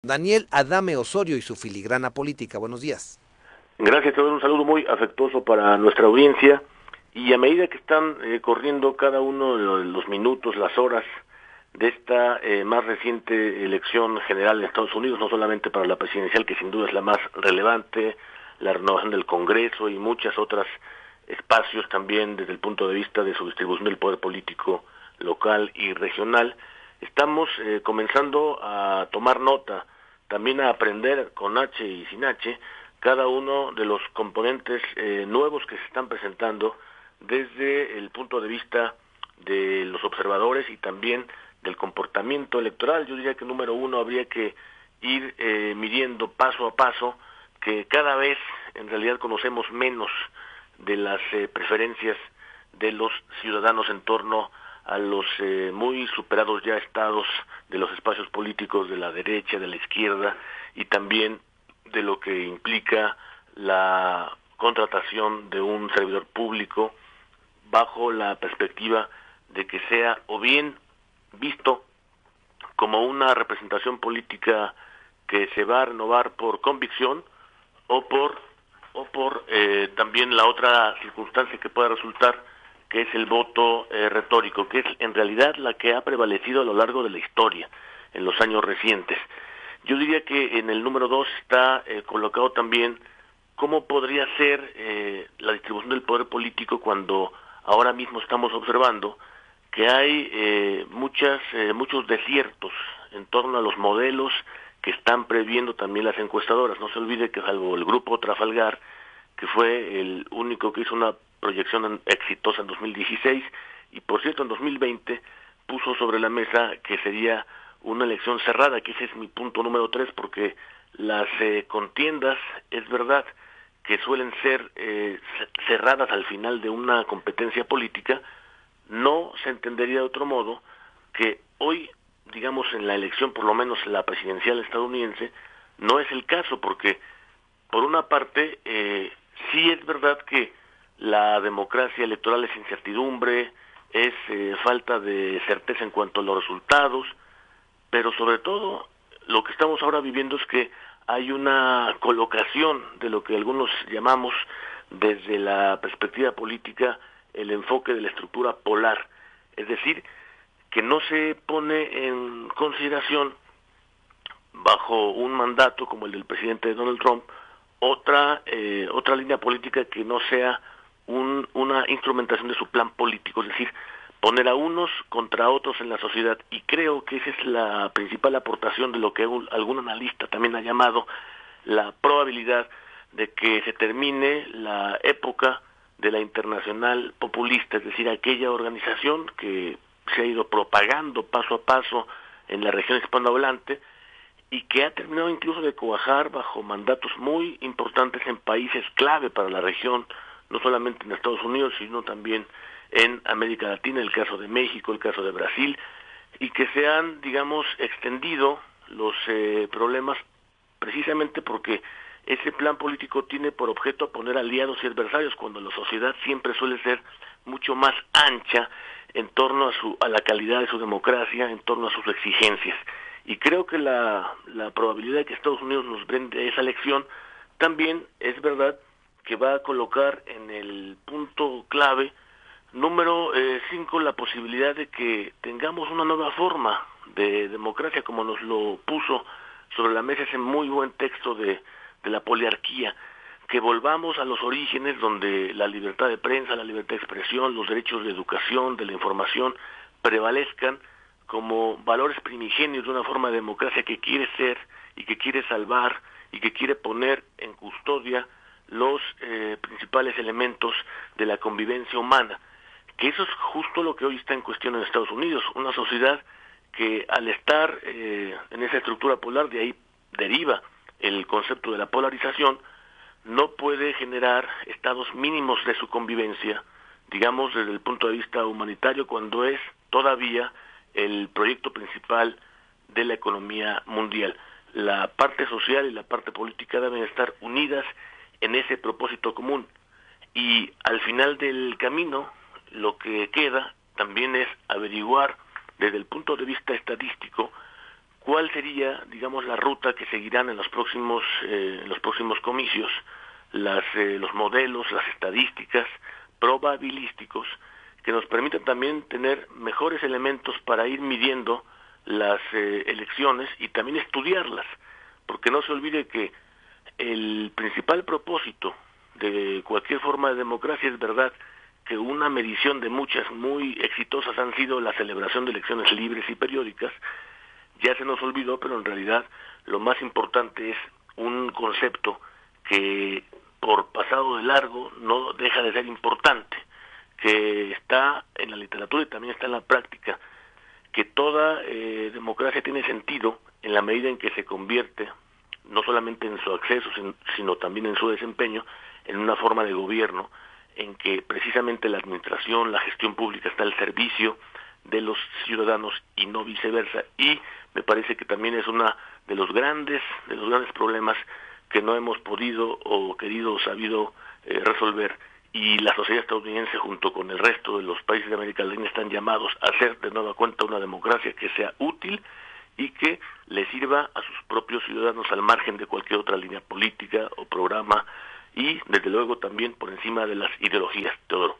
Daniel Adame Osorio y su filigrana política. Buenos días. Gracias, te doy un saludo muy afectuoso para nuestra audiencia, y a medida que están corriendo cada uno de los minutos, las horas de esta más reciente elección general en Estados Unidos, no solamente para la presidencial, que sin duda es la más relevante, la renovación del Congreso y muchas otras espacios también desde el punto de vista de su distribución del poder político local y regional, estamos comenzando a tomar nota, también a aprender con H y sin H, cada uno de los componentes nuevos que se están presentando desde el punto de vista de los observadores y también del comportamiento electoral. Yo diría que número uno habría que ir midiendo paso a paso que cada vez en realidad conocemos menos de las preferencias de los ciudadanos en torno a los muy superados ya estados de los espacios políticos de la derecha, de la izquierda, y también de lo que implica la contratación de un servidor público bajo la perspectiva de que sea o bien visto como una representación política que se va a renovar por convicción o por también la otra circunstancia que pueda resultar, que es el voto retórico, que es en realidad la que ha prevalecido a lo largo de la historia en los años recientes. Yo diría que en el número 2 está colocado también cómo podría ser la distribución del poder político cuando ahora mismo estamos observando que hay muchos desiertos en torno a los modelos que están previendo también las encuestadoras. No se olvide que salvo el grupo Trafalgar, que fue el único que hizo una proyección exitosa en 2016, y por cierto en 2020 puso sobre la mesa que sería una elección cerrada, que ese es mi punto número 3, porque las contiendas, es verdad que suelen ser cerradas al final de una competencia política. No se entendería de otro modo que hoy, digamos, en la elección, por lo menos la presidencial estadounidense, no es el caso, porque por una parte sí es verdad que la democracia electoral es incertidumbre, es falta de certeza en cuanto a los resultados, pero sobre todo lo que estamos ahora viviendo es que hay una colocación de lo que algunos llamamos desde la perspectiva política el enfoque de la estructura polar, es decir, que no se pone en consideración bajo un mandato como el del presidente Donald Trump otra línea política que no sea una instrumentación de su plan político, es decir, poner a unos contra otros en la sociedad. Y creo que esa es la principal aportación de lo que algún analista también ha llamado la probabilidad de que se termine la época de la internacional populista, es decir, aquella organización que se ha ido propagando paso a paso en la región hispanohablante y que ha terminado incluso de cuajar bajo mandatos muy importantes en países clave para la región, no solamente en Estados Unidos, sino también en América Latina, el caso de México, el caso de Brasil, y que se han, digamos, extendido los problemas precisamente porque ese plan político tiene por objeto poner aliados y adversarios, cuando la sociedad siempre suele ser mucho más ancha en torno a la calidad de su democracia, en torno a sus exigencias. Y creo que la probabilidad de que Estados Unidos nos brinde esa lección también es verdad que va a colocar en el punto clave número 5 la posibilidad de que tengamos una nueva forma de democracia, como nos lo puso sobre la mesa ese muy buen texto de la poliarquía, que volvamos a los orígenes donde la libertad de prensa, la libertad de expresión, los derechos de educación, de la información, prevalezcan como valores primigenios de una forma de democracia que quiere ser y que quiere salvar y que quiere poner en custodia los principales elementos de la convivencia humana, que eso es justo lo que hoy está en cuestión en Estados Unidos, una sociedad que al estar en esa estructura polar, de ahí deriva el concepto de la polarización, no puede generar estados mínimos de su convivencia, digamos desde el punto de vista humanitario, cuando es todavía el proyecto principal de la economía mundial. La parte social y la parte política deben estar unidas en ese propósito común, y al final del camino lo que queda también es averiguar desde el punto de vista estadístico cuál sería, digamos, la ruta que seguirán en los próximos comicios, los modelos, las estadísticas probabilísticos que nos permitan también tener mejores elementos para ir midiendo las elecciones y también estudiarlas, porque no se olvide que el principal propósito de cualquier forma de democracia es verdad que una medición de muchas muy exitosas han sido la celebración de elecciones libres y periódicas. Ya se nos olvidó, pero en realidad lo más importante es un concepto que por pasado de largo no deja de ser importante, que está en la literatura y también está en la práctica, que toda democracia tiene sentido en la medida en que se convierte, no solamente en su acceso, sino también en su desempeño, en una forma de gobierno en que precisamente la administración, la gestión pública está al servicio de los ciudadanos y no viceversa. Y me parece que también es una de los grandes problemas que no hemos podido o querido o sabido resolver, y la sociedad estadounidense junto con el resto de los países de América Latina están llamados a hacer de nueva cuenta una democracia que sea útil y que le sirva a sus propios ciudadanos al margen de cualquier otra línea política o programa y desde luego también por encima de las ideologías, Teodoro.